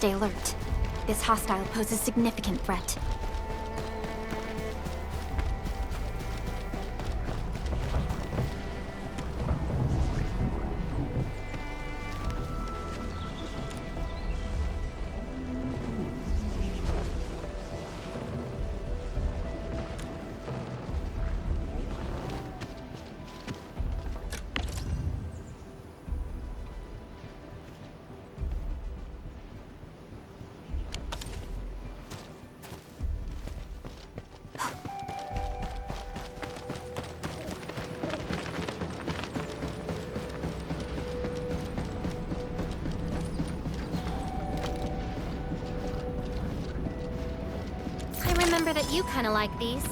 stay alert. This hostile poses significant threat. I remember that you kinda like these.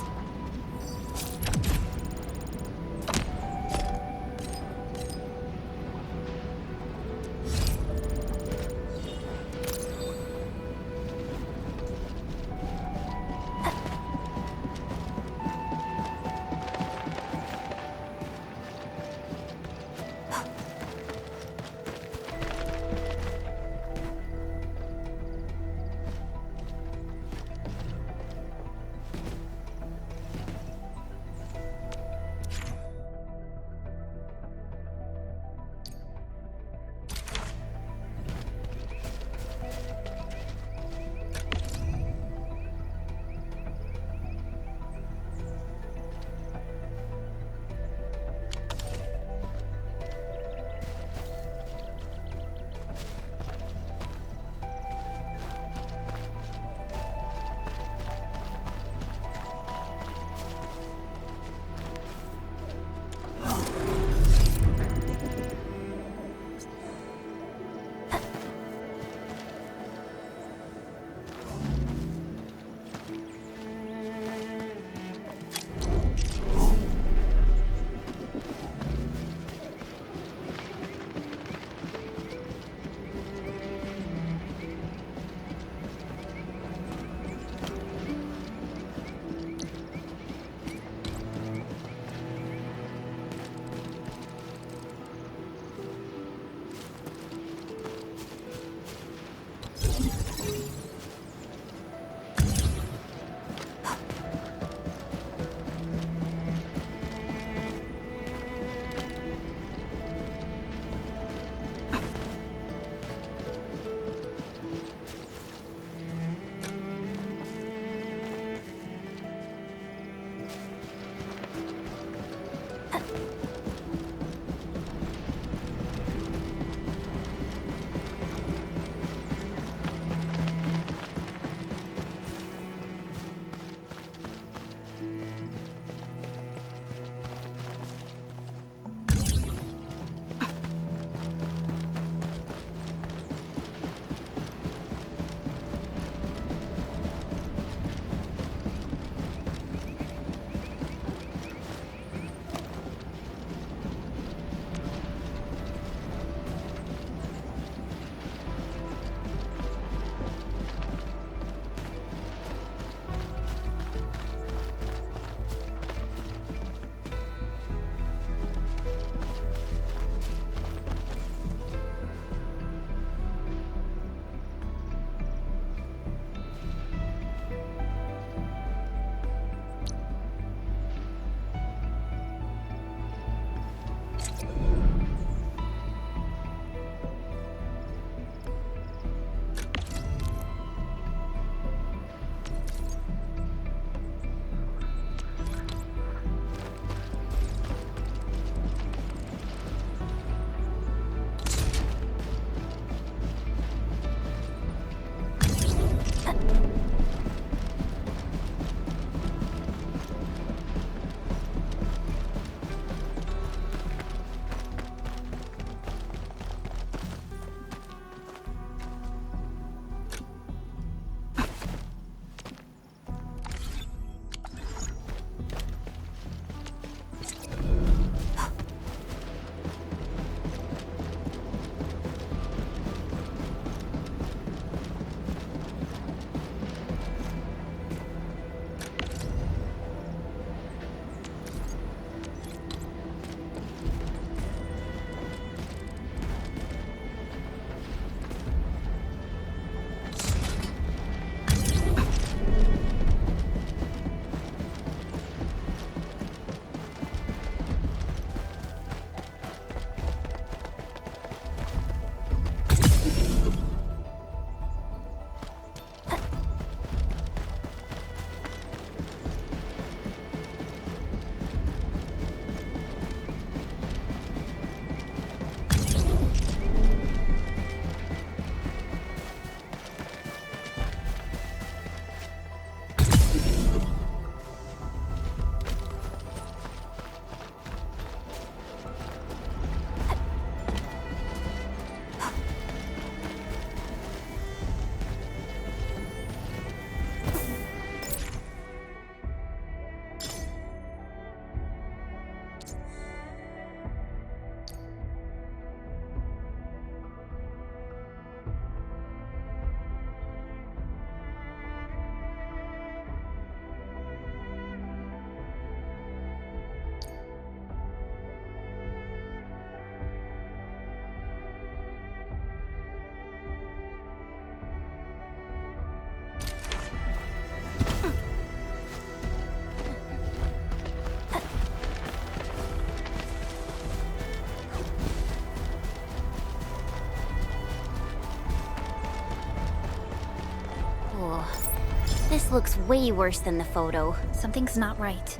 This looks way worse than the photo. Something's not right.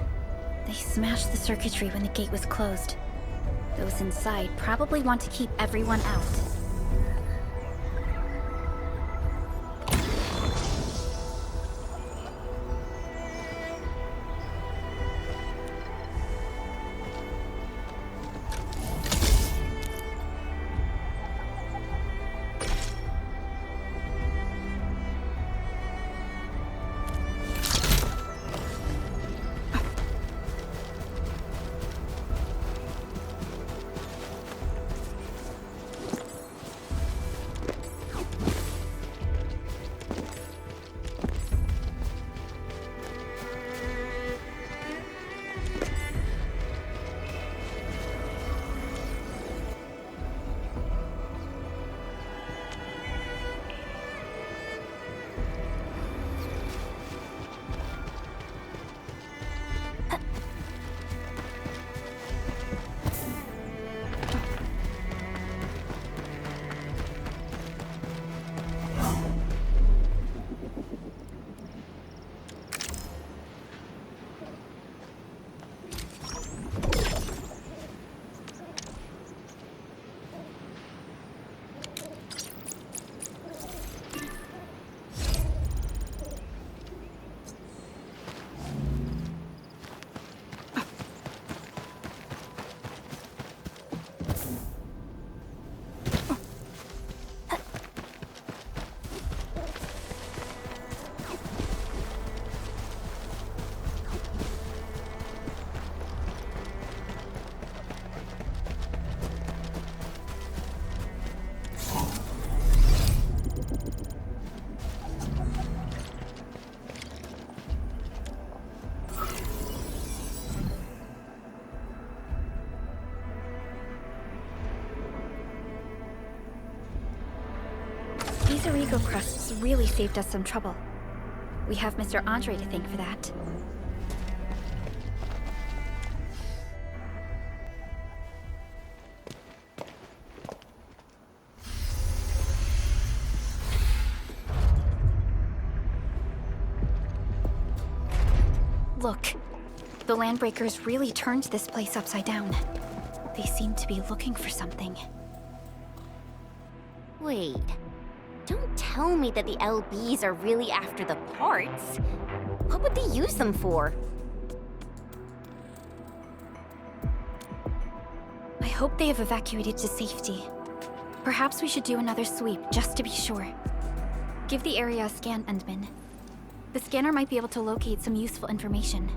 They smashed the circuitry when the gate was closed. Those inside probably want to keep everyone out. These Origo crusts really saved us some trouble. We have Mr. Andre to thank for that. Look, the Landbreakers really turned this place upside down. They seem to be looking for something. Wait. Don't tell me that the LBs are really after the parts. What would they use them for? I hope they have evacuated to safety. Perhaps we should do another sweep, just to be sure. Give the area a scan, Endman. The scanner might be able to locate some useful information.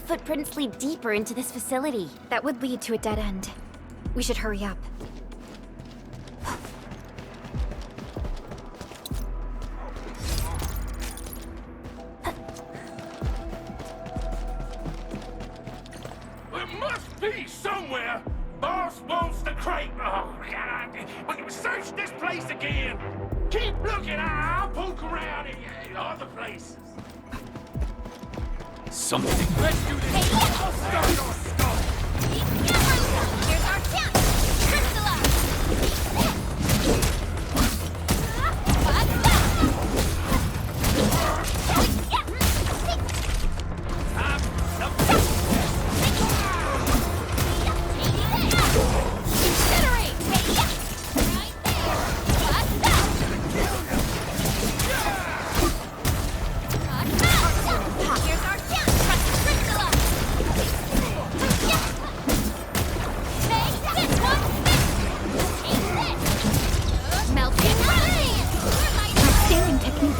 footprints lead deeper into this facility. That would lead to a dead end. We should hurry up. There must be somewhere! Boss wants the crate! Oh, God! We search this place again! Keep looking! I'll poke around in other places. Something. Let's do this! I'll start your stuff! Here's our chance! Crystallize! Outstanding technique.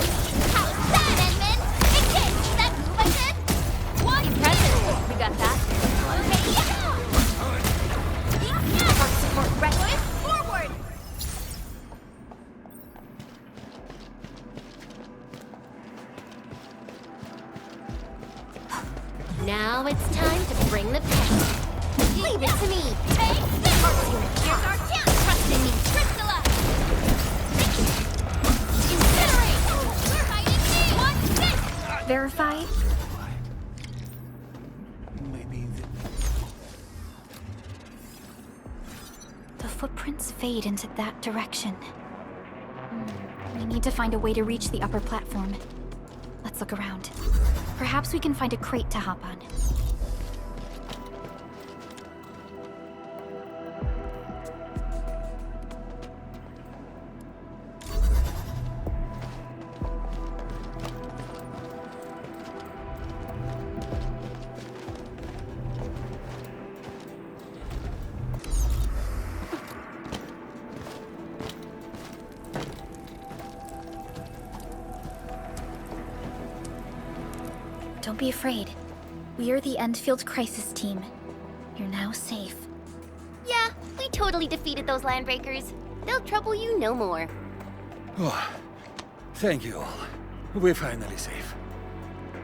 How's that, Edmund? Engage! That move I did? What? Impressive. We got that. Support, support, rest. Forward! Now it's time to bring the pain. Leave it to me. Take this! Here's our chance. Trust in me. Crystallize! Incinerate! We're fighting me! What's this? Verify. Maybe The footprints fade into that direction. We need to find a way to reach the upper platform. Let's look around. Perhaps we can find a crate to hop on. Don't be afraid. We are the Endfield crisis team. You're now safe. Yeah, we totally defeated those landbreakers. They'll trouble you no more. Oh, thank you all. We're finally safe.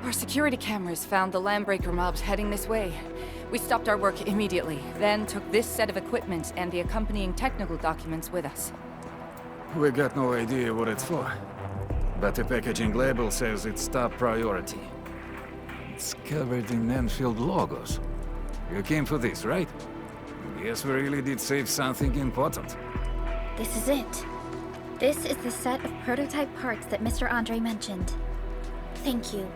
Our security cameras found the landbreaker mobs heading this way. We stopped our work immediately, then took this set of equipment and the accompanying technical documents with us. We got no idea what it's for. But the packaging label says it's top priority. It's covered in Endfield logos. You came for this, right? Guess we really did save something important. This is it. This is the set of prototype parts that Mr. Andre mentioned. Thank you.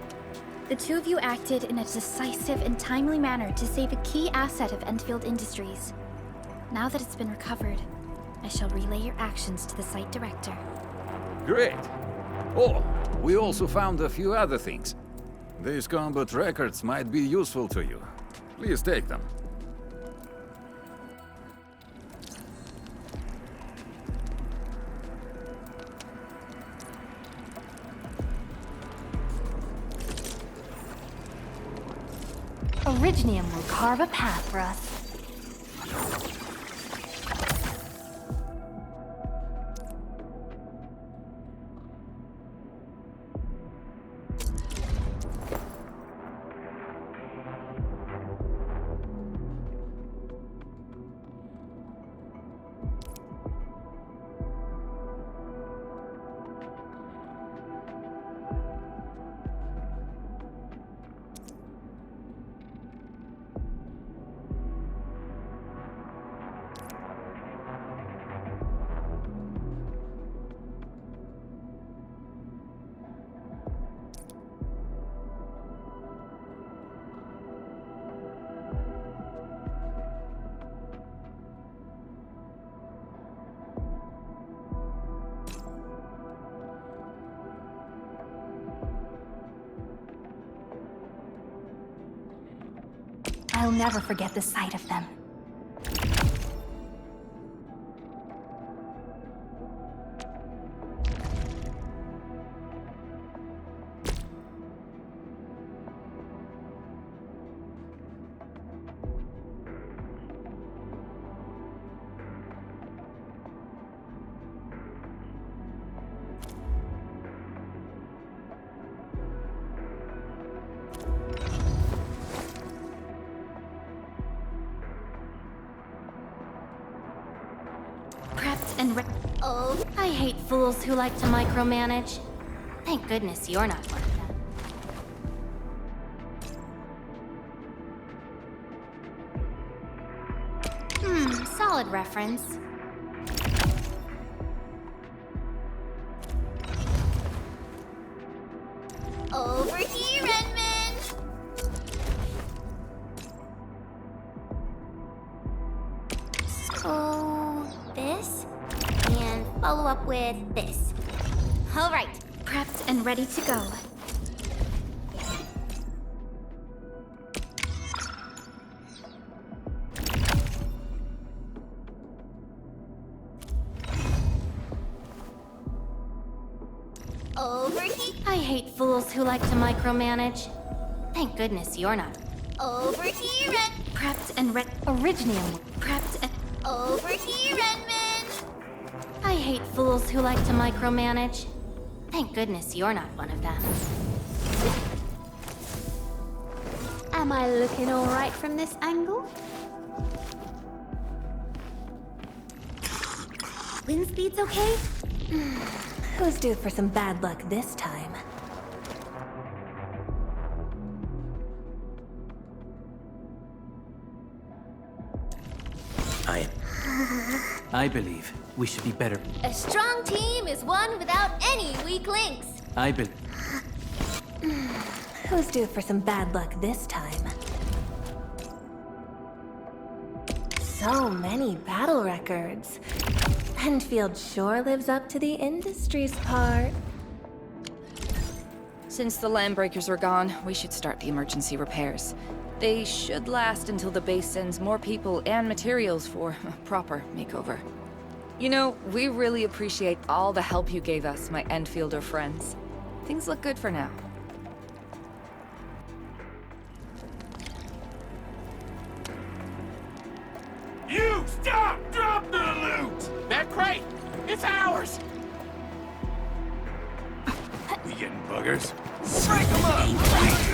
The two of you acted in a decisive and timely manner to save a key asset of Endfield Industries. Now that it's been recovered, I shall relay your actions to the site director. Great. Oh, we also found a few other things. These combat records might be useful to you. Please take them. Originium will carve a path for us. I'll never forget the sight of them. and Oh, I hate fools who like to micromanage. Thank goodness you're not one of them. Solid reference. Over here, Edmund! So, this? And follow up with this. All right. prepped and ready to go. Over here. I hate fools who like to micromanage. Thank goodness you're not. Over here, Prepped and ready. Originium. Prepped and... Over here, Edmund! I hate fools who like to micromanage. Thank goodness you're not one of them. Am I looking all right from this angle? Wind speed's okay? Who's due for some bad luck this time? I believe we should be better. A strong team is one without any weak links. I believe. Who's due for some bad luck this time? So many battle records. Endfield sure lives up to the industry's part. Since the Landbreakers are gone, we should start the emergency repairs. They should last until the base sends more people and materials for a proper makeover. You know, we really appreciate all the help you gave us, my Endfielder friends. Things look good for now. You stop! Drop the loot! That crate! It's ours! We getting buggers? Break them up!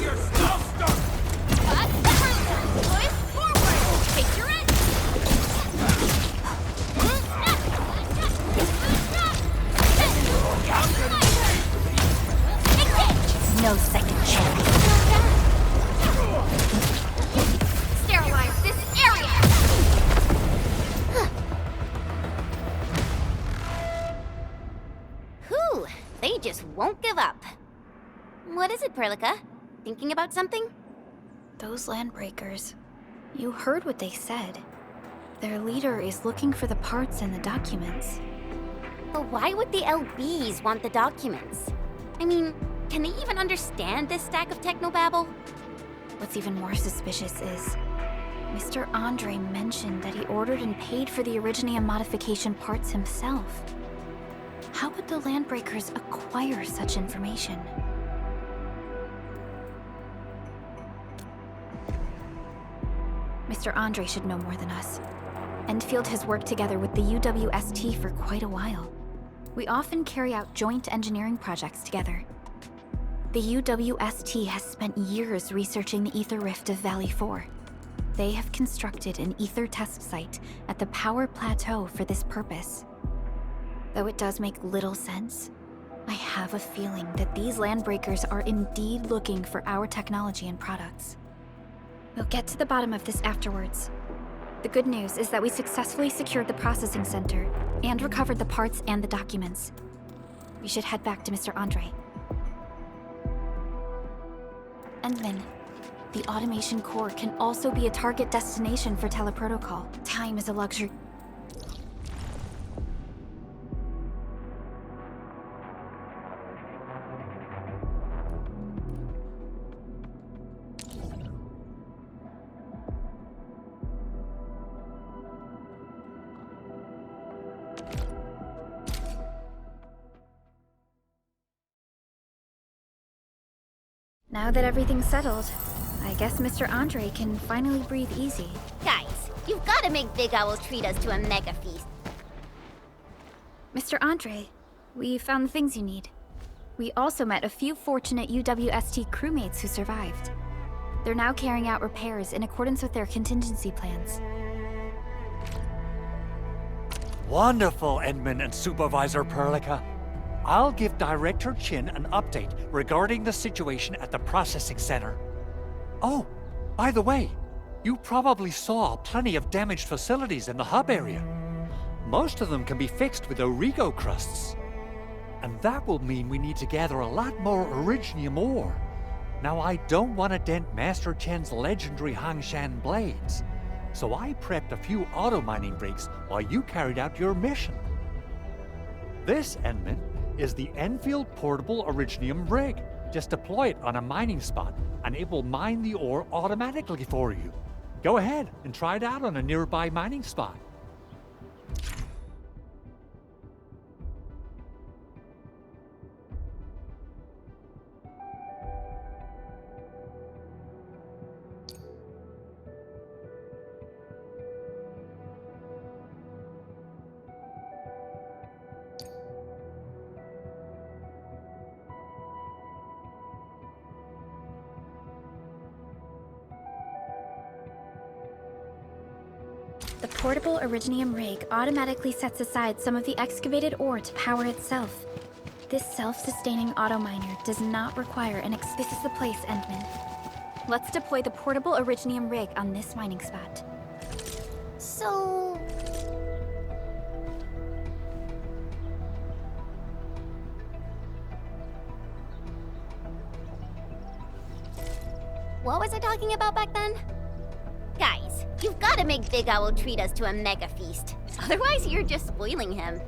Your stuff stuck! Push forward! Take your edge! No second chance. Sterilize this area! Whew, they just won't give up. What is it, Perlica? Thinking about something? Those Landbreakers. You heard what they said. Their leader is looking for the parts and the documents. But why would the LBs want the documents? I mean, can they even understand this stack of technobabble? What's even more suspicious is... Mr. Andre mentioned that he ordered and paid for the Originium modification parts himself. How would the Landbreakers acquire such information? Mr. Andre should know more than us. Endfield has worked together with the UWST for quite a while. We often carry out joint engineering projects together. The UWST has spent years researching the ether rift of Valley 4. They have constructed an ether test site at the Power Plateau for this purpose. Though it does make little sense, I have a feeling that these Landbreakers are indeed looking for our technology and products. We'll get to the bottom of this afterwards. The good news is that we successfully secured the processing center and recovered the parts and the documents. We should head back to Mr. Andre. Endman, the automation core can also be a target destination for teleprotocol. Time is a luxury. Now that everything's settled, I guess Mr. Andre can finally breathe easy. Guys, you've got to make Big Owl treat us to a mega feast. Mr. Andre, we found the things you need. We also met a few fortunate UWST crewmates who survived. They're now carrying out repairs in accordance with their contingency plans. Wonderful, Edmund and Supervisor Perlica. I'll give Director Chin an update regarding the situation at the processing center. Oh, by the way, you probably saw plenty of damaged facilities in the hub area. Most of them can be fixed with Origo crusts. And that will mean we need to gather a lot more Originium ore. Now, I don't want to dent Master Chen's legendary Hangshan blades, so I prepped a few auto-mining rigs while you carried out your mission. This, Enman, is the Endfield Portable Originium rig. Just deploy it on a mining spot, and it will mine the ore automatically for you. Go ahead and try it out on a nearby mining spot. The portable Originium rig automatically sets aside some of the excavated ore to power itself. This self-sustaining auto-miner does not require This is the place, Endman. Let's deploy the portable Originium rig on this mining spot. So... what was I talking about back then? Guys, you've got to make Big Owl treat us to a mega feast. Otherwise, you're just spoiling him.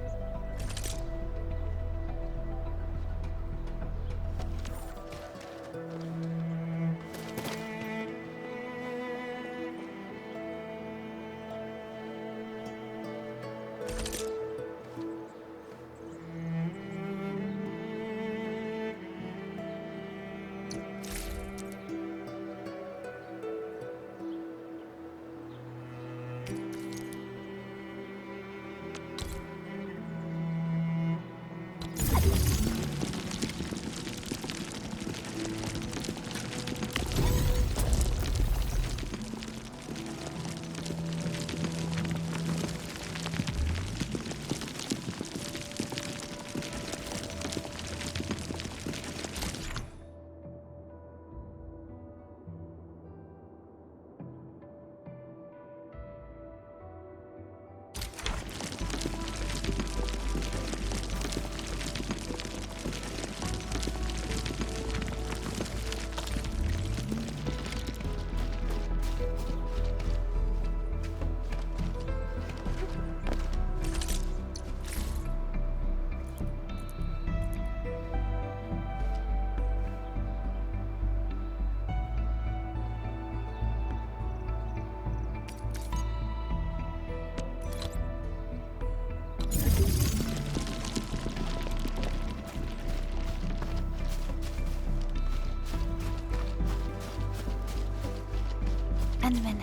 Endman,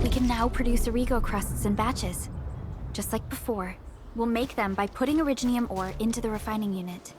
we can now produce Origo crusts in batches. Just like before, we'll make them by putting Originium ore into the refining unit.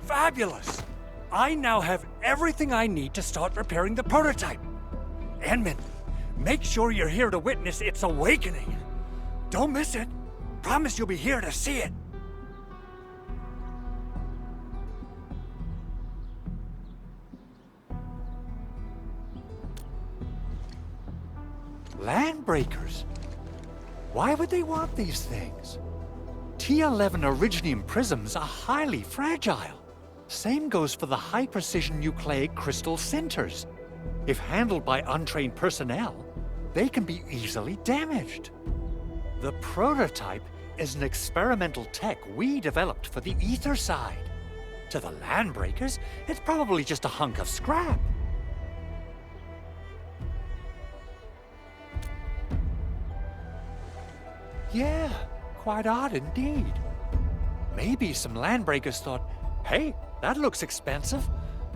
Fabulous! I now have everything I need to start repairing the prototype. Enman, make sure you're here to witness its awakening. Don't miss it. Promise you'll be here to see it. Landbreakers? Why would they want these things? T11 Originium prisms are highly fragile. Same goes for the high-precision nucleic crystal centers. If handled by untrained personnel, they can be easily damaged. The prototype is an experimental tech we developed for the ether side. To the landbreakers, it's probably just a hunk of scrap. Yeah, quite odd indeed. Maybe some landbreakers thought, hey, that looks expensive,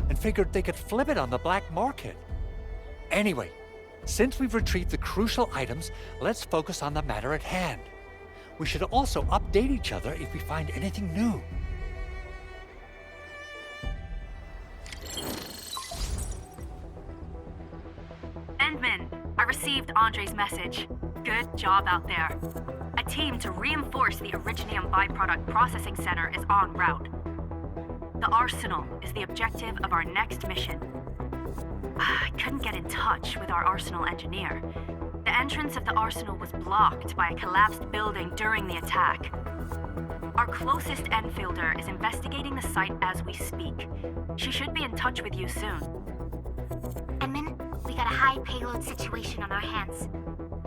and figured they could flip it on the black market. Anyway, since we've retrieved the crucial items, let's focus on the matter at hand. We should also update each other if we find anything new. Endman, I received Andre's message. Good job out there. A team to reinforce the Originium byproduct processing center is en route. The arsenal is the objective of our next mission. I couldn't get in touch with our arsenal engineer. The entrance of the arsenal was blocked by a collapsed building during the attack. Our closest Enfielder is investigating the site as we speak. She should be in touch with you soon. Edmund, we got a high payload situation on our hands.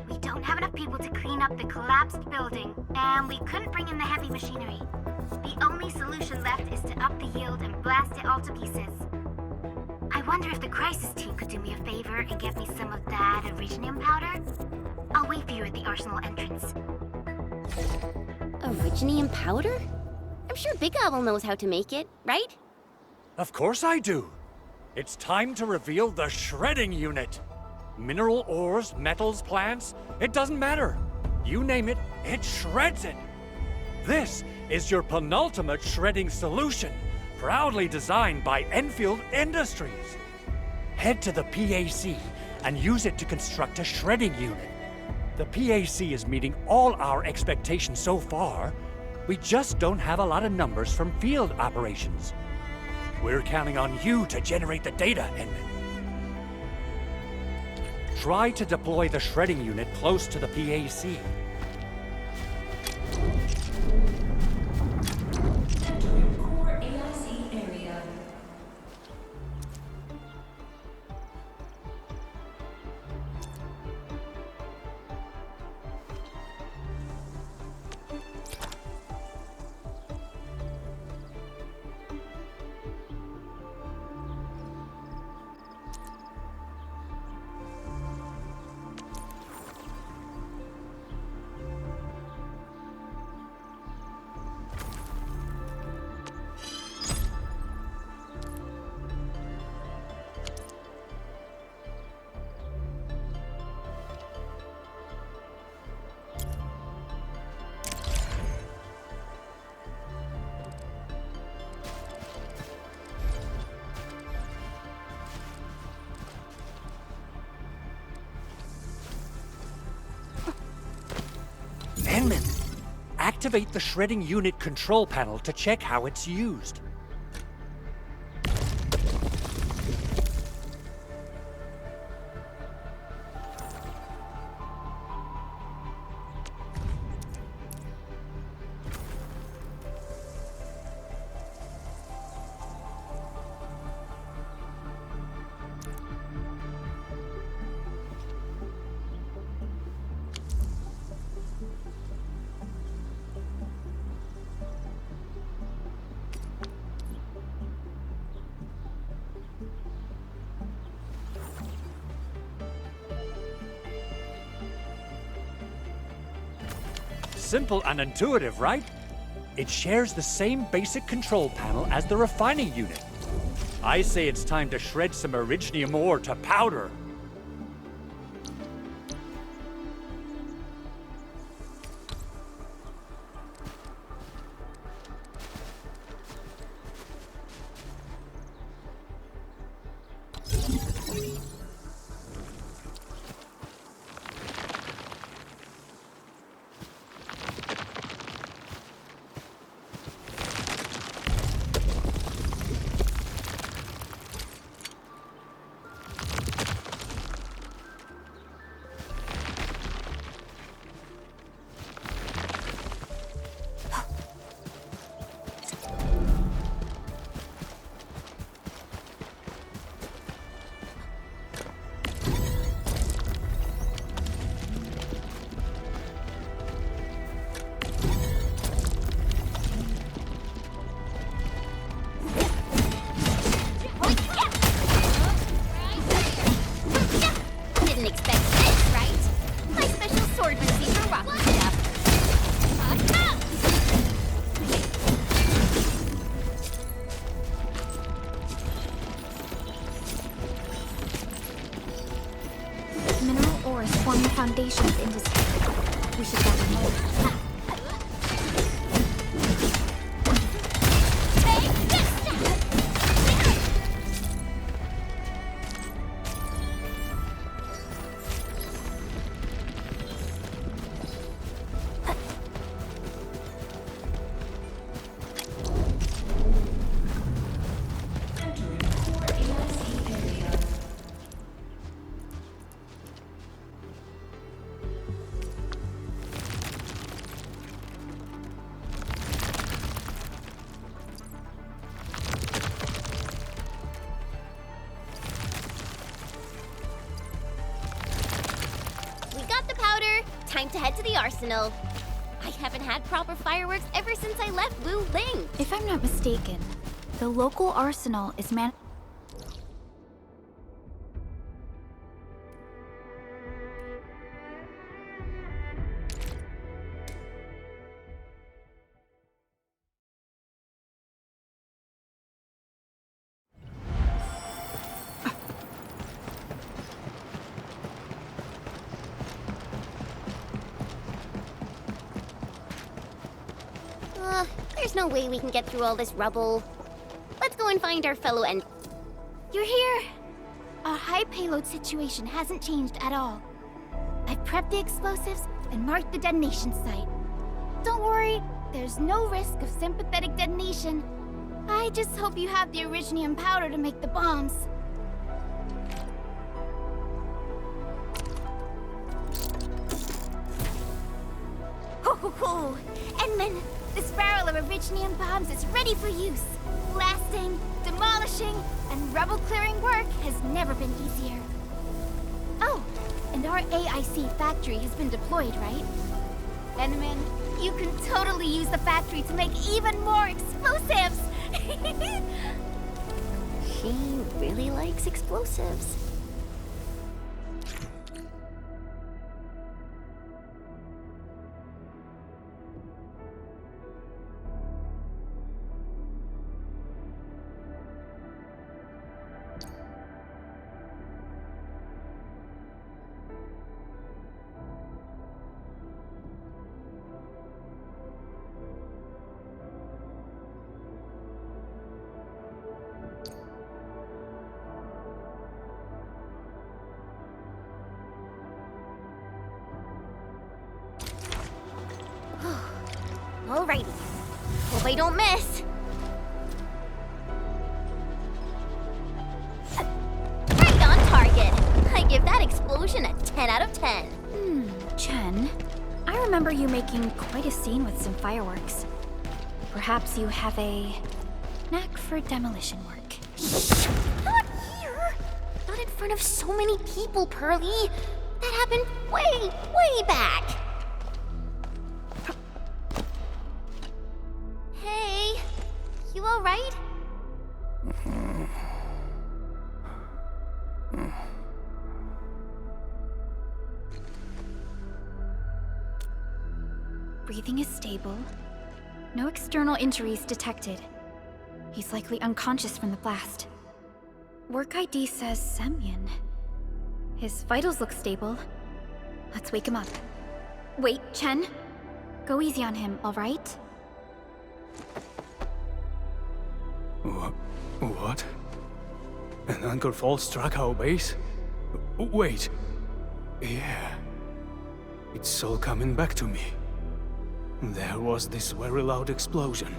We don't have enough people to clean up the collapsed building, and we couldn't bring in the heavy machinery. The only solution left is to up the yield and blast it all to pieces. I wonder if the crisis team could do me a favor and get me some of that Originium powder? I'll wait for you at the arsenal entrance. Originium powder? I'm sure Big Owl knows how to make it, right? Of course I do. It's time to reveal the shredding unit. Mineral ores, metals, plants, it doesn't matter. You name it, it shreds it. This is your penultimate shredding solution, proudly designed by Endfield Industries. Head to the PAC and use it to construct a shredding unit. The PAC is meeting all our expectations so far. We just don't have a lot of numbers from field operations. We're counting on you to generate the data, Edmund. Try to deploy the shredding unit close to the PAC. Edmund, activate the shredding unit control panel to check how it's used. Simple and intuitive, right? It shares the same basic control panel as the refining unit. I say it's time to shred some Originium ore to powder. Mineral ores form the foundation of industry. We should gather more. Time to head to the arsenal. I haven't had proper fireworks ever since I left Wu Ling. If I'm not mistaken, the local arsenal is There's no way we can get through all this rubble. Let's go and find our fellow End. You're here! Our high payload situation hasn't changed at all. I've prepped the explosives and marked the detonation site. Don't worry, there's no risk of sympathetic detonation. I just hope you have the Originium powder to make the bombs. Ho ho ho! Edmund, this barrel of Originium bombs is ready for use. Blasting, demolishing, and rubble-clearing work has never been easier. Oh, and our AIC factory has been deployed, right? Edmund, you can totally use the factory to make even more explosives! She really likes explosives. Alrighty. Hope I don't miss. Right on target. I give that explosion a 10 out of 10. Chen, I remember you making quite a scene with some fireworks. Perhaps you have a knack for demolition work. Not here. Not in front of so many people, Pearly. That happened way, way back. Hey, you all right? Breathing is stable. No external injuries detected. He's likely unconscious from the blast. Work ID says Semyon. His vitals look stable. Let's wake him up. Wait, Chen. Go easy on him, all right? What? An anchor fault struck our base? Wait. Yeah. It's all coming back to me. There was this very loud explosion,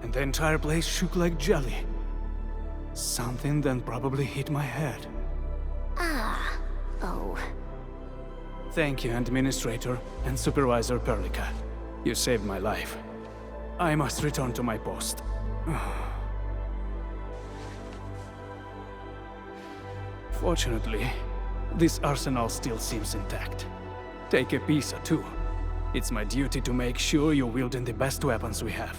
and the entire place shook like jelly. Something then probably hit my head. Oh. Thank you, Administrator and Supervisor Perlica. You saved my life. I must return to my post. Fortunately, this arsenal still seems intact. Take a piece or two. It's my duty to make sure you're wielding the best weapons we have.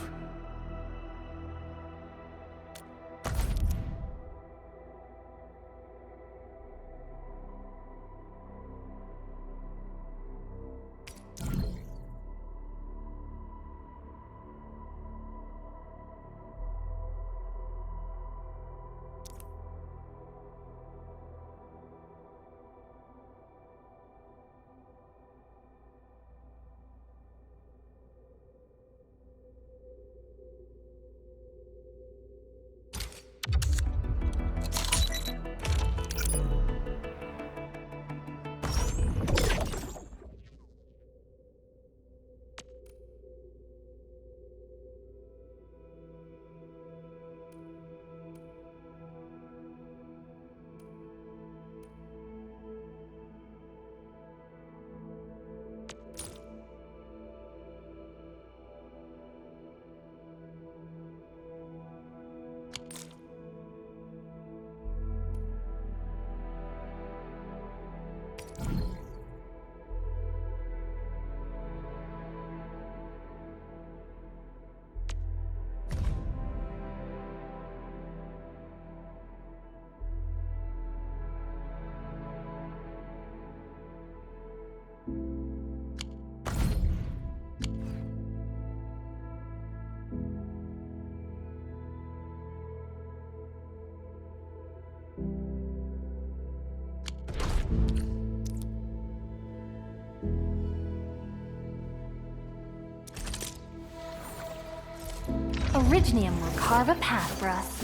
Originium will carve a path for us.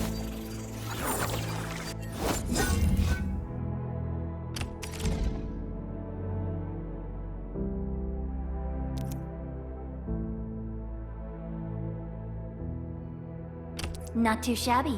Not too shabby.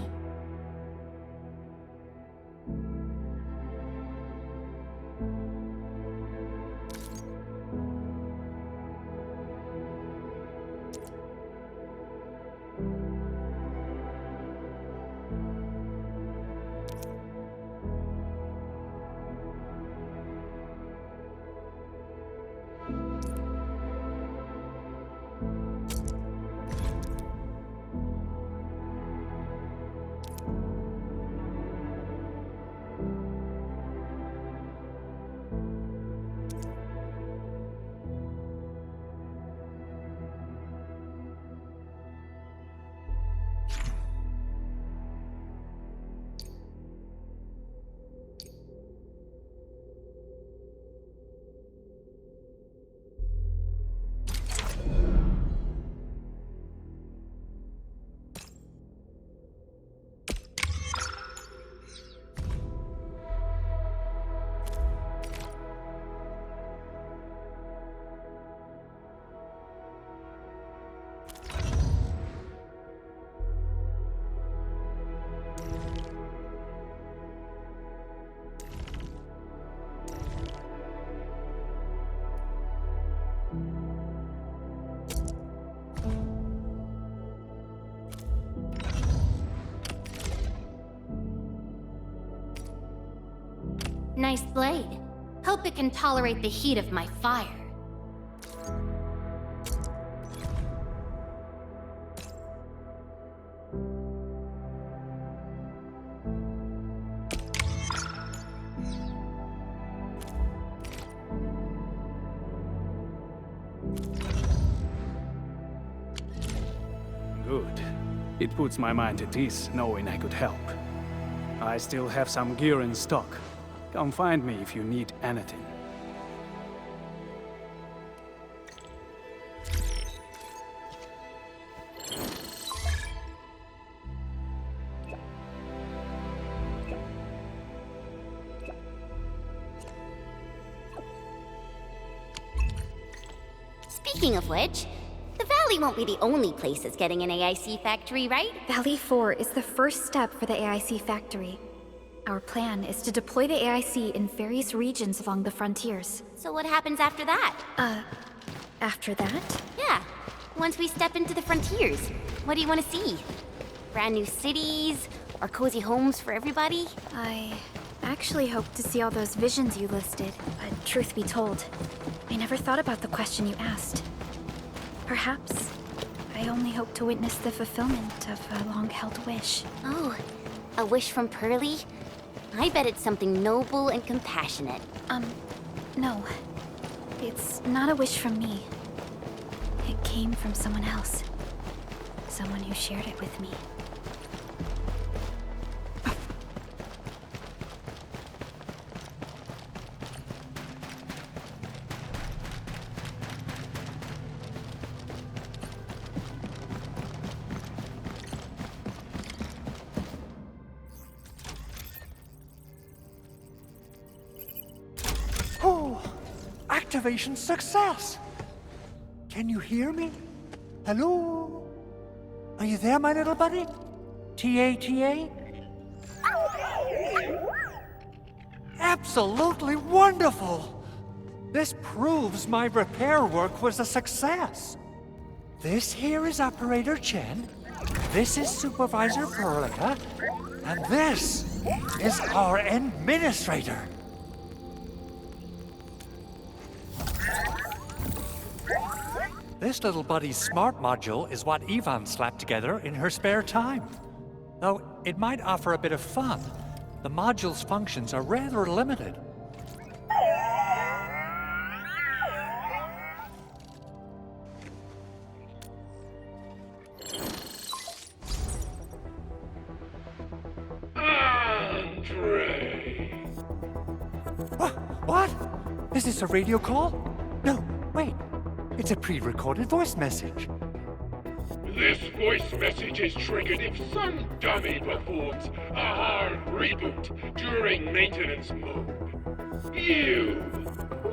Nice blade. Hope it can tolerate the heat of my fire. Good. It puts my mind at ease knowing I could help. I still have some gear in stock. Come find me if you need anything. Speaking of which, the Valley won't be the only place that's getting an AIC factory, right? Valley 4 is the first step for the AIC factory. Our plan is to deploy the AIC in various regions along the frontiers. So what happens after that? After that? Yeah, once we step into the frontiers, what do you want to see? Brand new cities? Or cozy homes for everybody? I actually hoped to see all those visions you listed, but truth be told, I never thought about the question you asked. Perhaps I only hope to witness the fulfillment of a long-held wish. Oh, a wish from Pearly? I bet it's something noble and compassionate. No. It's not a wish from me. It came from someone else. Someone who shared it with me. Activation success! Can you hear me? Hello? Are you there, my little buddy? T-A-T-A? Absolutely wonderful! This proves my repair work was a success. This here is Operator Chen, this is Supervisor Perlica, and this is our Administrator. This little buddy's smart module is what Ivan slapped together in her spare time. Though it might offer a bit of fun, the module's functions are rather limited. What? Is this a radio call? No, wait. It's a pre-recorded voice message. This voice message is triggered if some dummy performs a hard reboot during maintenance mode. You!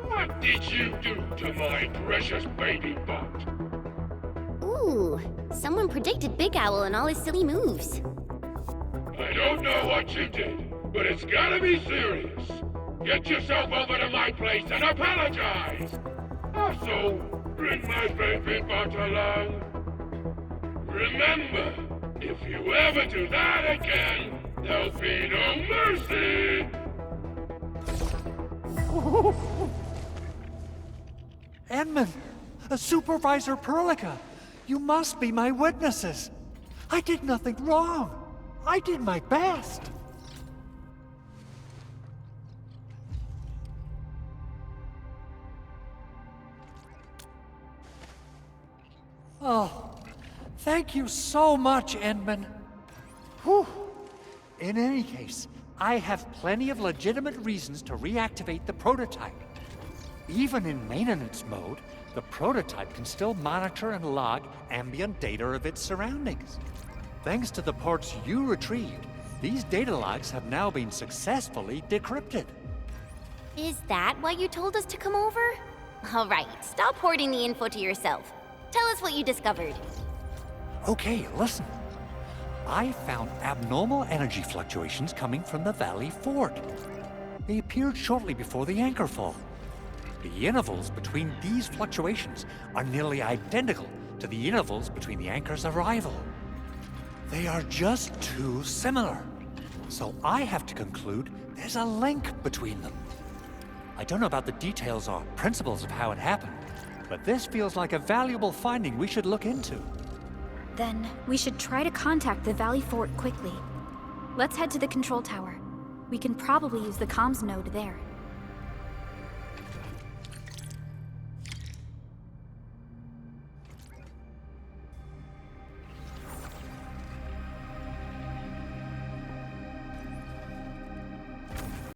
What did you do to my precious baby bot? Ooh, someone predicted Big Owl and all his silly moves. I don't know what you did, but it's gotta be serious. Get yourself over to my place and apologize! Also, bring my baby bot along. Remember, if you ever do that again, there'll be no mercy! Edmund! Supervisor Perlica! You must be my witnesses! I did nothing wrong! I did my best! Oh, thank you so much, Edmund. Whew. In any case, I have plenty of legitimate reasons to reactivate the prototype. Even in maintenance mode, the prototype can still monitor and log ambient data of its surroundings. Thanks to the parts you retrieved, these data logs have now been successfully decrypted. Is that why you told us to come over? All right, stop hoarding the info to yourself. Tell us what you discovered. Okay, listen. I found abnormal energy fluctuations coming from the Valley Fort. They appeared shortly before the anchor fall. The intervals between these fluctuations are nearly identical to the intervals between the anchor's arrival. They are just too similar. So I have to conclude there's a link between them. I don't know about the details or principles of how it happened, but this feels like a valuable finding we should look into. Then, we should try to contact the Valley Fort quickly. Let's head to the control tower. We can probably use the comms node there.